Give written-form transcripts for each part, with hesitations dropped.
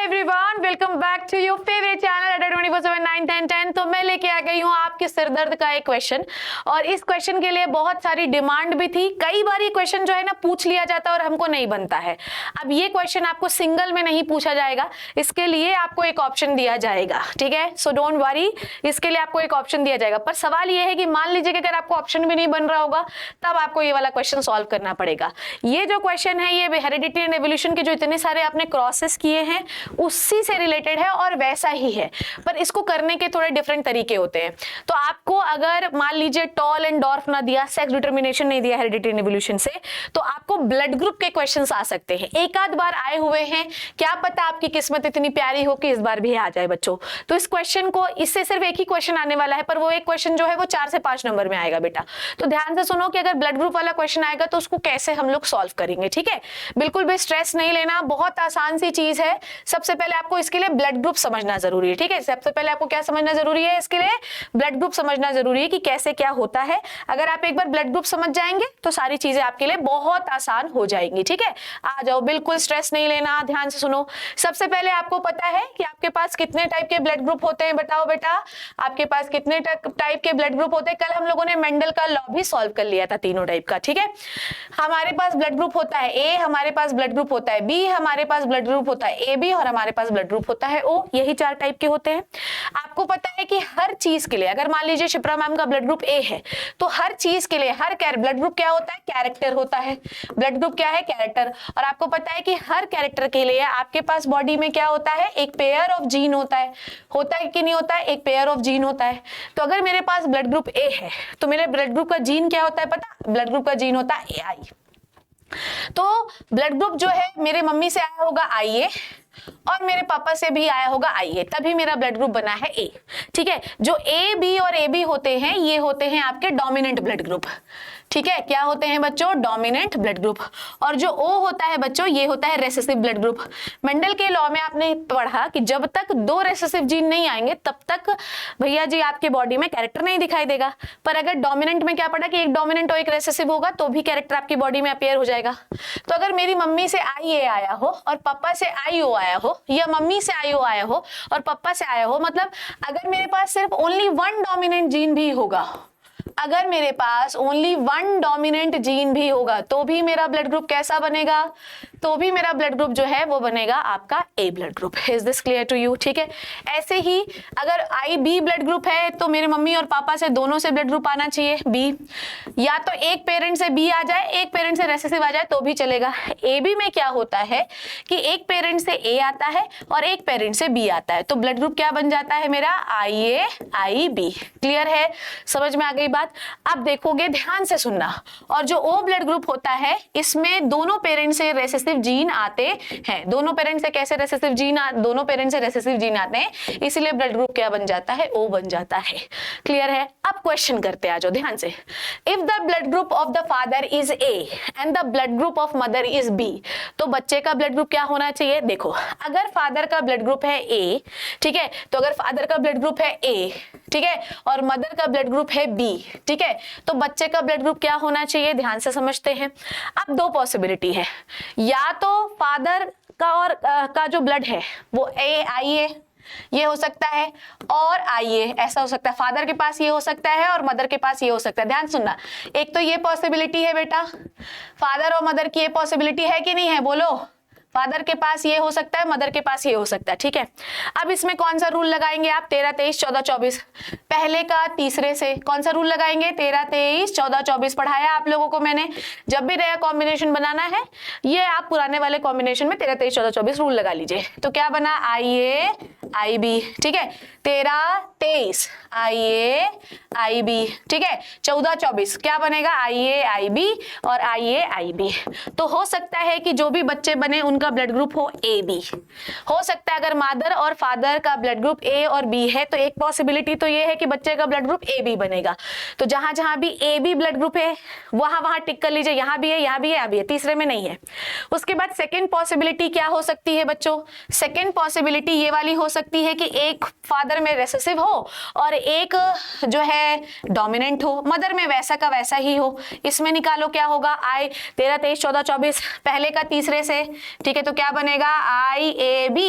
Everyone, welcome back to your favourite channel 24/7 9 10 10। तो मैं लेके आ गई हूँ आपके सिरदर्द का एक क्वेश्चन, और इस क्वेश्चन के लिए बहुत सारी डिमांड भी थी। कई बार ये क्वेश्चन जो है ना पूछ लिया जाता है और हमको नहीं बनता है। अब ये क्वेश्चन आपको सिंगल में नहीं पूछा जाएगा, इसके लिए आपको एक ऑप्शन दिया जाएगा, ठीक है। सो डोंट वरी, इसके लिए आपको एक ऑप्शन दिया जाएगा। पर सवाल ये है कि मान लीजिए कि अगर आपको ऑप्शन भी नहीं बन रहा होगा तब आपको ये वाला क्वेश्चन सॉल्व करना पड़ेगा। ये जो क्वेश्चन है ये हेरिडिटी एंड एवोल्यूशन के जो इतने सारे आपने क्रॉसेस किए हैं उसी से रिलेटेड है और वैसा ही है, पर इसको करने के थोड़े डिफरेंट तरीके होते हैं। तो आपको अगर मान लीजिए टॉल एंड डॉर्फ ना दिया, सेक्स डिटर्मिनेशन नहीं दिया हेरिडिटी एंड एवोल्यूशन से, तो आपको ब्लड ग्रुप के क्वेश्चंस आ सकते हैं। एक आध बार आए हुए हैं, क्या पता आपकी किस्मत इतनी प्यारी हो कि इस बार भी आ जाए बच्चों। तो इस क्वेश्चन को, इससे सिर्फ एक ही क्वेश्चन आने वाला है, पर वो एक क्वेश्चन जो है वो 4 से 5 नंबर में आएगा बेटा। तो ध्यान से सुनो कि अगर ब्लड ग्रुप वाला क्वेश्चन आएगा तो उसको कैसे हम लोग सॉल्व करेंगे, ठीक है। बिल्कुल भी स्ट्रेस नहीं लेना, बहुत आसान सी चीज है। सबसे पहले आपको इसके लिए ब्लड ग्रुप समझना जरूरी है, ठीक है। सबसे पहले आपको क्या समझना जरूरी है, इसके लिए ब्लड ग्रुप समझना जरूरी है कि कैसे क्या होता है। अगर आप एक बार ब्लड ग्रुप समझ जाएंगे तो सारी चीजें आपके लिए बहुत आसान हो जाएंगी, ठीक है। आ जाओ, बिल्कुल स्ट्रेस नहीं लेना, ध्यान से सुनो। सबसे पहले आपको पता है कि आपके पास कितने टाइप के ब्लड ग्रुप होते हैं, बताओ बेटा, आपके पास कितने टाइप के ब्लड ग्रुप होते हैं। कल हम लोगों ने मेंडल का लॉ भी सॉल्व कर लिया था, तीनों टाइप का, ठीक है। हमारे पास ब्लड ग्रुप होता है ए, हमारे पास ब्लड ग्रुप होता है बी, हमारे पास ब्लड ग्रुप होता है ए बी, और हमारे पास ब्लड ग्रुप होता है ओ। यही 4 टाइप के होते हैं। आपको पता है कि हर चीज के लिए, अगर मान लीजिए शिप्रा मैम का ब्लड ग्रुप ए है, तो हर चीज के लिए हर ब्लड ग्रुप क्या होता है, कैरेक्टर होता है। ब्लड ग्रुप क्या है, कैरेक्टर। और आपको पता है कि हर कैरेक्टर के लिए आपके पास बॉडी में क्या होता है, एक पेयर ऑफ जीन होता है कि नहीं होता है, एक पेयर ऑफ जीन होता है। तो अगर मेरे पास ब्लड ग्रुप ए है तो मेरे ब्लड ग्रुप का जीन क्या होता है पता, ब्लड ग्रुप का जीन होता है AI। तो ब्लड ग्रुप जो है मेरे मम्मी से आया होगा IA, और मेरे पापा से भी आया होगा IA, तभी मेरा ब्लड ग्रुप बना है A, ठीक है। जो A, B और AB होते हैं ये होते हैं आपके डोमिनेंट ब्लड ग्रुप, ठीक है। क्या होते हैं बच्चों, डोमिनेंट ब्लड ग्रुप। और जो O होता है बच्चों ये होता है रेसेसिव ब्लड ग्रुप। मेंडल के लॉ में आपने पढ़ा कि जब तक 2 रेसेसिव जीन नहीं आएंगे तब तक भैया जी आपके बॉडी में कैरेक्टर नहीं दिखाई देगा। पर अगर डोमिनेंट में क्या पढ़ा कि एक डोमिनेंट और एक रेसेसिव होगा तो भी कैरेक्टर आपकी बॉडी में अपीयर हो जाएगा। तो अगर मेरी मम्मी से IA आया हो और पापा से IO आया हो, या मम्मी से IO आया हो और पापा से आया हो, मतलब अगर मेरे पास सिर्फ ओनली 1 डोमिनेंट जीन भी होगा, अगर मेरे पास ओनली 1 डोमिनेंट जीन भी होगा तो भी मेरा ब्लड ग्रुप कैसा बनेगा, तो भी मेरा ब्लड ग्रुप जो है वो बनेगा आपका A blood group. Is this clear to you, ठीक है। ऐसे ही अगर IB ब्लड ग्रुप है तो मेरे मम्मी और पापा से दोनों से ब्लड ग्रुप आना चाहिए B, या तो एक पेरेंट से B आ जाए, एक पेरेंट से रेसेसिव आ जाए तो भी चलेगा। AB में क्या होता है कि एक पेरेंट से A आता है और एक पेरेंट से B आता है, तो ब्लड ग्रुप क्या बन जाता है मेरा, IA IB। क्लियर है, समझ में आ गई बात। अब देखोगे, ध्यान से सुनना। और जो O ब्लड ग्रुप होता है इसमें दोनों पेरेंट से रेसेसिव जीन आते हैं। दोनों पेरेंट से कैसे रेसेसिव जीन, दोनों पेरेंट से रेसेसिव जीन आते हैं, इसलिए ब्लड ग्रुप क्या बन जाता है, O बन जाता है। क्लियर है। अब क्वेश्चन करते आ जाओ ध्यान से। If the blood group of the father is A and the blood group of mother is B, तो बच्चे का ब्लड ग्रुप क्या होना चाहिए। देखो, अगर फादर का ब्लड ग्रुप है A, ठीक है, तो अगर फादर का ब्लड ग्रुप है A, ठीक है, और मदर का ब्लड ग्रुप है B, ठीक है, तो बच्चे का ब्लड ग्रुप क्या होना चाहिए, ध्यान से समझते हैं। अब 2 पॉसिबिलिटी है, या तो फादर का और का जो ब्लड है वो IA ये हो सकता है, और IA ऐसा हो सकता है। फादर के पास ये हो सकता है और मदर के पास ये हो सकता है। ध्यान सुनना, एक तो ये पॉसिबिलिटी है बेटा, फादर और मदर की ये पॉसिबिलिटी है कि नहीं है, बोलो। फादर के पास ये हो सकता है, मदर के पास ये हो सकता है, ठीक है। अब इसमें कौन सा रूल लगाएंगे आप, 13 23 14 24, पहले का तीसरे से कौन सा रूल लगाएंगे, 13 23 14 24 पढ़ाया आप लोगों को मैंने। जब भी नया कॉम्बिनेशन बनाना है ये आप पुराने वाले कॉम्बिनेशन में 13 23 14 24 रूल लगा लीजिए। तो क्या बना, IA IB, ठीक है। 13 23 IA IB, ठीक है। 14 24 क्या बनेगा, IA IB और IA IB। तो हो सकता है कि जो भी बच्चे बने उनका ब्लड ग्रुप हो AB। हो सकता है अगर मदर और फादर का ब्लड ग्रुप A और B है तो एक पॉसिबिलिटी तो ये है कि बच्चे का ब्लड ग्रुप AB बनेगा। तो जहां जहां भी AB ब्लड ग्रुप है वहां वहां टिक कर लीजिए, यहां भी है, यहां भी है, यहां भी है, तीसरे में नहीं है। उसके बाद सेकेंड पॉसिबिलिटी क्या हो सकती है बच्चों, सेकेंड पॉसिबिलिटी ये वाली हो सकती है कि एक फादर में रेसेसिव हो और एक जो है डोमिनेंट हो, मदर में वैसा का वैसा ही हो। इसमें निकालो क्या होगा, 13 23 14 24 पहले का तीसरे से, ठीक ठीक है, तो क्या बनेगा IAB,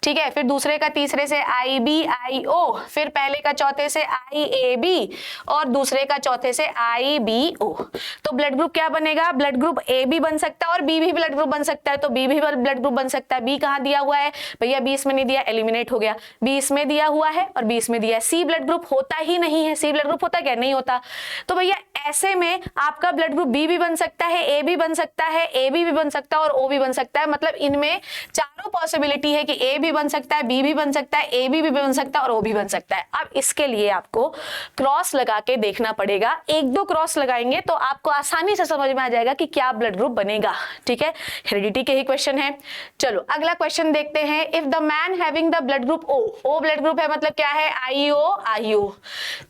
ठीक है, फिर दूसरे का तीसरे से IBIO, फिर पहले का चौथे से IAB और दूसरे का चौथे से IBO। तो ब्लड ग्रुप क्या बनेगा, ब्लड ग्रुप A भी बन सकता है और B भी ब्लड ग्रुप बन सकता है, तो B भी ब्लड ग्रुप बन सकता है। B कहाँ दिया हुआ है भैया, B इसमें नहीं दिया, एलिमिनेट हो गया। B इसमें दिया हुआ है और B इसमें दिया है। C ब्लड ग्रुप होता ही नहीं है। C ब्लड ग्रुप होता क्या, नहीं होता। तो भैया ऐसे में आपका ब्लड ग्रुप B भी बन सकता है, A भी बन सकता है, AB भी बन सकता है और O भी बन सकता है। मतलब इनमें चारों पॉसिबिलिटी है कि A भी बन सकता है, B भी बन सकता है, AB भी बन सकता है और O भी बन सकता है। अब इसके लिए आपको क्रॉस लगा के देखना पड़ेगा। एक दो क्रॉस लगाएंगे तो आपको आसानी से समझ में आ जाएगा कि क्या ब्लड ग्रुप बनेगा, ठीक है। हेरिडिटी के ही क्वेश्चन है। चलो अगला क्वेश्चन देखते हैं। If the man having the blood group O blood group है, मतलब क्या है, IO,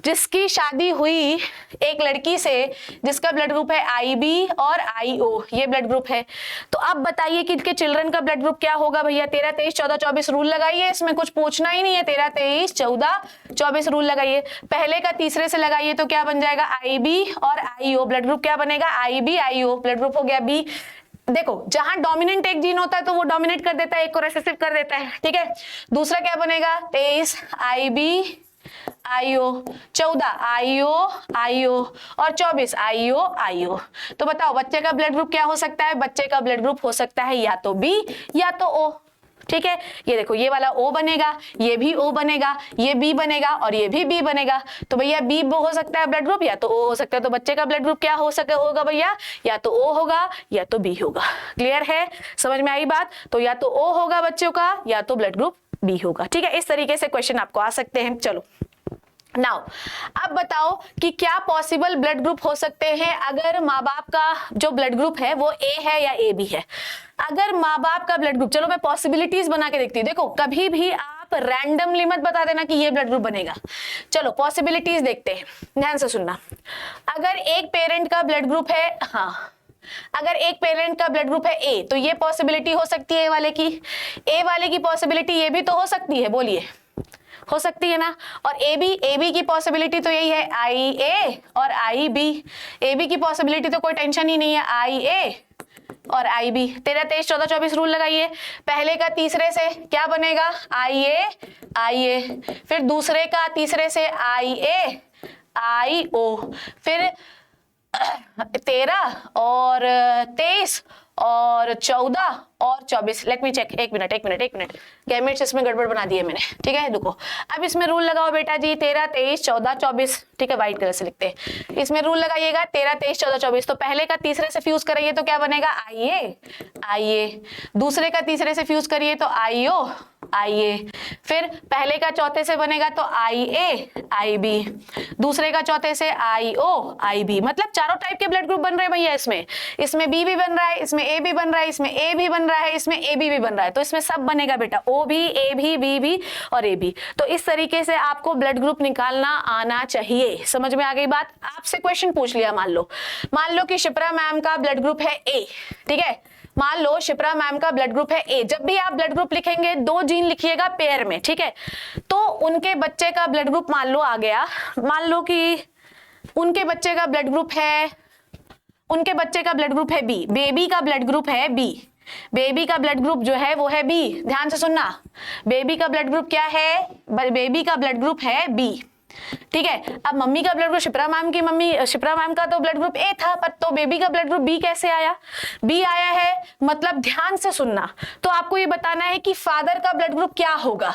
जिसकी शादी हुई एक लड़की से जिसका ब्लड ग्रुप है IB और IO, ये ब्लड ग्रुप है। तो अब बताइए कि इनके चिल्ड्रन का ब्लड ग्रुप क्या होगा भैया। 13, 23, 14, 24 रूल लगाइए, इसमें कुछ पूछना ही नहीं है। 13, 23, 14, 24 रूल लगाइए। पहले का तीसरे से लगाइए तो क्या बन जाएगा, IB और IO। ब्लड ग्रुप क्या बनेगा, IBIO। ब्लड ग्रुप हो गया B। देखो जहां डोमिनेंट एक जीन होता है तो वो डोमिनेट कर देता है, एक को रिसेसिव कर देता है, ठीक है। दूसरा क्या बनेगा, 23 IBIO, 14 IO और 24 IO। तो बताओ बच्चे का ब्लड ग्रुप क्या हो सकता है, बच्चे का ब्लड ग्रुप हो सकता है या तो B या तो O, ठीक है। ये देखो ये वाला O बनेगा, ये भी O बनेगा, ये B बनेगा और ये भी B बनेगा। तो भैया B हो सकता है ब्लड ग्रुप या तो O हो सकता है। तो बच्चे का ब्लड ग्रुप क्या हो सकता होगा भैया, या तो O होगा या तो B होगा। क्लियर है, समझ में आई बात। तो या तो O होगा बच्चों का या तो ब्लड ग्रुप B होगा, ठीक है। इस तरीके से क्वेश्चन आपको आ सकते हैं। चलो नाउ अब बताओ कि क्या पॉसिबल ब्लड ग्रुप हो सकते हैं अगर माँ बाप का जो ब्लड ग्रुप है वो A है या AB है। अगर माँ बाप का ब्लड ग्रुप, चलो मैं पॉसिबिलिटीज बना के देखती हूँ। देखो कभी भी आप रैंडमली मत बता देना कि ये ब्लड ग्रुप बनेगा। चलो पॉसिबिलिटीज देखते हैं, ध्यान से सुनना। अगर एक पेरेंट का ब्लड ग्रुप है, हाँ अगर एक पेरेंट का ब्लड ग्रुप है A, तो ये पॉसिबिलिटी हो सकती है A वाले की पॉसिबिलिटी ये भी तो हो सकती है, बोलिए हो सकती है ना। और AB की पॉसिबिलिटी तो यही है IA और IB। AB की पॉसिबिलिटी तो कोई टेंशन ही नहीं है, IA और IB। 13, 23, 14, 24 रूल लगाइए। पहले का तीसरे से क्या बनेगा, IA, फिर दूसरे का तीसरे से IO, फिर 13 और 23 और 14 और 24। लेट मी चेक, एक मिनट गैमेट्स इसमें गड़बड़ बना दिए मैंने, ठीक है। देखो अब इसमें रूल लगाओ बेटा जी, 13, 23, 14, 24, ठीक है। व्हाइट कलर से लिखते हैं, इसमें रूल लगाइएगा 13, 23, 14, 24। तो पहले का तीसरे से फ्यूज करिए तो क्या बनेगा, IA। दूसरे का तीसरे से फ्यूज करिए तो IA। फिर पहले का चौथे से बनेगा तो IB। दूसरे का चौथे से IB। मतलब चारों टाइप के ब्लड ग्रुप बन रहे हैं भैया। इसमें B भी बन रहा है, इसमें A भी बन रहा है, इसमें A भी बन रहा है, इसमें AB भी बन रहा है। तो इसमें सब बनेगा बेटा, O भी, A भी, B भी और A भी। तो इस तरीके से आपको ब्लड ग्रुप निकालना आना चाहिए। समझ में आ गई बात। आपसे क्वेश्चन पूछ लिया, मान लो कि शिप्रा मैम का ब्लड ग्रुप है A, ठीक है। मान लो शिप्रा मैम का ब्लड ग्रुप है A। जब भी आप ब्लड ग्रुप लिखेंगे 2 जीन लिखिएगा पेयर में, ठीक है। तो उनके बच्चे का ब्लड ग्रुप मान लो आ गया, मान लो कि उनके बच्चे का ब्लड ग्रुप है B। बेबी का ब्लड ग्रुप है B। बेबी का ब्लड ग्रुप जो है वो है B। ध्यान से सुनना, बेबी का ब्लड ग्रुप क्या है, बेबी का ब्लड ग्रुप है B, ठीक है। अब मम्मी का ब्लड ग्रुप, शिप्रा मैम का तो ब्लड ग्रुप A था, पर तो बेबी का ब्लड ग्रुप B कैसे आया, B आया है। मतलब ध्यान से सुनना, तो आपको ये बताना है कि फादर का ब्लड ग्रुप क्या होगा।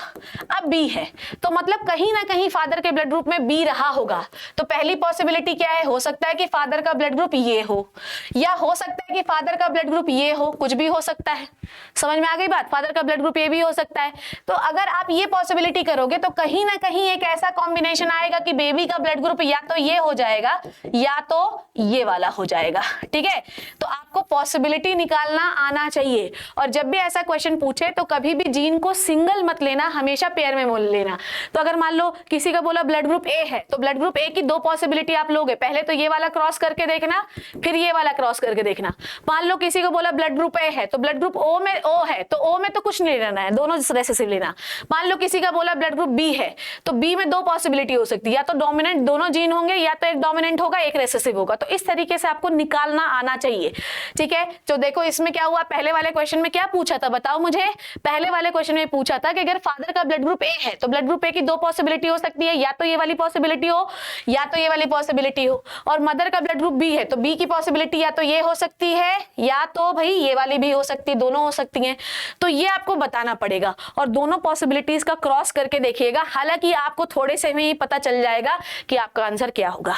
अब B है तो मतलब कहीं ना कहीं फादर के ब्लड ग्रुप में B रहा होगा। तो पहली पॉसिबिलिटी क्या है, हो सकता है कि फादर का ब्लड ग्रुप ये हो, या हो सकता है कि फादर का ब्लड ग्रुप ये हो, कुछ भी हो सकता है। समझ में आ गई बात, फादर का ब्लड ग्रुप ये भी हो सकता है। तो अगर आप ये पॉसिबिलिटी करोगे तो कहीं ना कहीं एक ऐसा कॉम्बिनेशन आएगा कि बेबी का ब्लड ग्रुप या तो ये हो जाएगा या तो ये वाला हो जाएगा, ठीक है। तो आपको पॉसिबिलिटी निकालना आना चाहिए। और जब भी ऐसा क्वेश्चन पूछे तो कभी भी जीन को सिंगल मत लेना, हमेशा पेयर में मोल लेना। तो अगर मान लो किसी का बोला ब्लड ग्रुप A है, तो ब्लड ग्रुप A की 2 पॉसिबिलिटी आप लोगे। पहले तो ये वाला क्रॉस करके देखना, फिर ये वाला क्रॉस करके देखना। मान लो किसी को बोला ब्लड ग्रुप A है, तो ब्लड ग्रुप O है, तो O में तो कुछ नहीं लेना है, दोनों रेसेसिव लेना। मान लो किसी का बोला ब्लड ग्रुप B है, तो B में 2 पॉसिबिलिटी हो सकती है, या तो डोमिनेंट दोनों जीन होंगे या तो एक डोमिनेंट होगा एक रेसेसिव होगा। तो इस तरीके से आपको निकालना आना चाहिए, ठीक है। तो देखो इसमें क्या हुआ, पहले वाले क्वेश्चन में क्या पूछा था बताओ मुझे। पहले वाले क्वेश्चन में पूछा था कि अगर फादर का ब्लड ग्रुप ए है तो ब्लड ग्रुप ए की दो पॉसिबिलिटी हो सकती है, या तो ये वाली पॉसिबिलिटी हो या तो ये वाली पॉसिबिलिटी हो, और मदर का ब्लड ग्रुप बी है तो बी की पॉसिबिलिटी या तो ये हो सकती है या तो भाई ये वाली भी हो सकती है, दोनों हो सकती हैं। तो ये आपको बताना पड़ेगा और दोनों पॉसिबिलिटीज का क्रॉस करके देखिएगा, हालांकि आपको थोड़े से में ही पता चल जाएगा कि आपका आंसर क्या होगा।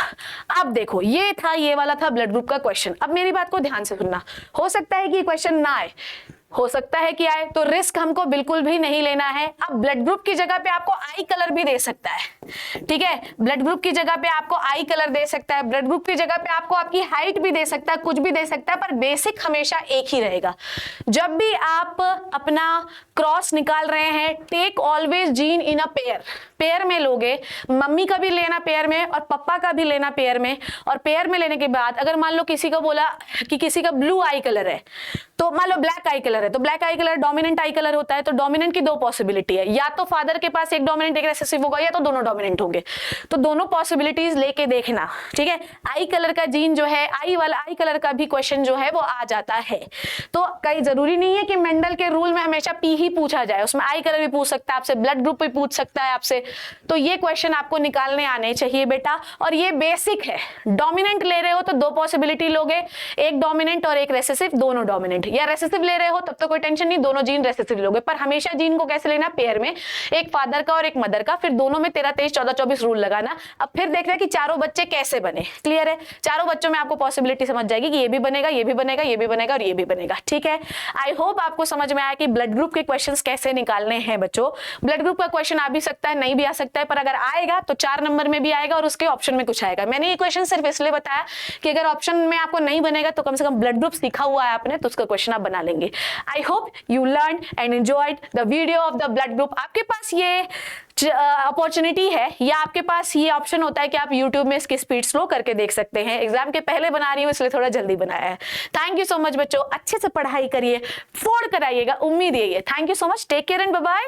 अब देखो ये था, ये वाला था ब्लड ग्रुप का क्वेश्चन। अब मेरी बात को ध्यान से सुनना, हो सकता है कि क्वेश्चन ना आए, हो सकता है कि आए, तो रिस्क हमको बिल्कुल भी नहीं लेना है। अब ब्लड ग्रुप की जगह पे आपको आई कलर भी दे सकता है, ठीक है। ब्लड ग्रुप की जगह पे आपको आई कलर दे सकता है, ब्लड ग्रुप की जगह पे आपको आपकी हाइट भी दे सकता है, कुछ भी दे सकता है, पर बेसिक हमेशा एक ही रहेगा। जब भी आप अपना क्रॉस निकाल रहे हैं, take always gene in a pair, pair में लोगे, मम्मी का भी लेना पेयर में और पापा का भी लेना पेयर में। और पेयर में लेने के बाद अगर मान लो किसी को बोला कि किसी का ब्लू आई कलर है, तो मान लो ब्लैक आई कलर है, तो ब्लैक आई कलर डोमिनेंट आई कलर होता है, तो डोमिनेंट की दो पॉसिबिलिटी है, या तो फादर के पास एक डोमिनेंट एक रेसेसिव होगा या तो दोनों डोमिनेंट होंगे। तो दोनों पॉसिबिलिटीज लेके देखना, ठीक है। आई कलर का जीन जो है, आई वाला आई कलर का भी क्वेश्चन जो है वो आ जाता है। तो कई जरूरी नहीं है कि मेंडल के रूल में हमेशा पी ही पूछा जाए, उसमें आई कलर भी पूछ सकता है आपसे, ब्लड ग्रुप भी पूछ सकता है आपसे। तो ये क्वेश्चन आपको निकालने आने चाहिए बेटा, और ये बेसिक है। डोमिनेंट ले रहे हो तो दो पॉसिबिलिटी लोगे, एक डोमिनेंट और एक रेसेसिव, दोनों डोमिनेंट, या रेसेसिव ले रहे हो तब तो कोई टेंशन नहीं, दोनों जीन रेसेसिव लोगे। पर हमेशा जीन को कैसे लेना, पेयर में, एक फादर का और एक मदर का, फिर दोनों में 13, 23, 14, 24 रूल लगाना। अब फिर देखना कि चारों बच्चे कैसे बने, क्लियर है। चारों बच्चों में आपको पॉसिबिलिटी समझ जाएगी कि ये भी बनेगा, ये भी बनेगा, ये भी बनेगा और ये भी बनेगा, ठीक है। आई होप आपको समझ में आया कि ब्लड ग्रुप के क्वेश्चंस कैसे निकालने हैं बच्चों। ब्लड ग्रुप का क्वेश्चन आ भी सकता है, नहीं भी आ सकता है, पर अगर आएगा तो 4 नंबर में भी आएगा और उसके ऑप्शन में कुछ आएगा। मैंने ये क्वेश्चन सिर्फ इसलिए बताया कि अगर ऑप्शन में आपको नहीं बनेगा तो कम से कम ब्लड ग्रुप सीखा हुआ है आपने, तो उसका क्वेश्चन आप बना लेंगे। I hope you learn and enjoyed the video of the blood group. आपके पास ये अपॉर्चुनिटी है या आपके पास ये ऑप्शन होता है कि आप YouTube में इसकी स्पीड स्लो करके देख सकते हैं। एग्जाम के पहले बना रही हूँ इसलिए थोड़ा जल्दी बनाया है। थैंक यू सो मच बच्चों, अच्छे से पढ़ाई करिए, फोड़ कर आइएगा, उम्मीद यही है। Thank you so much, take care and bye bye.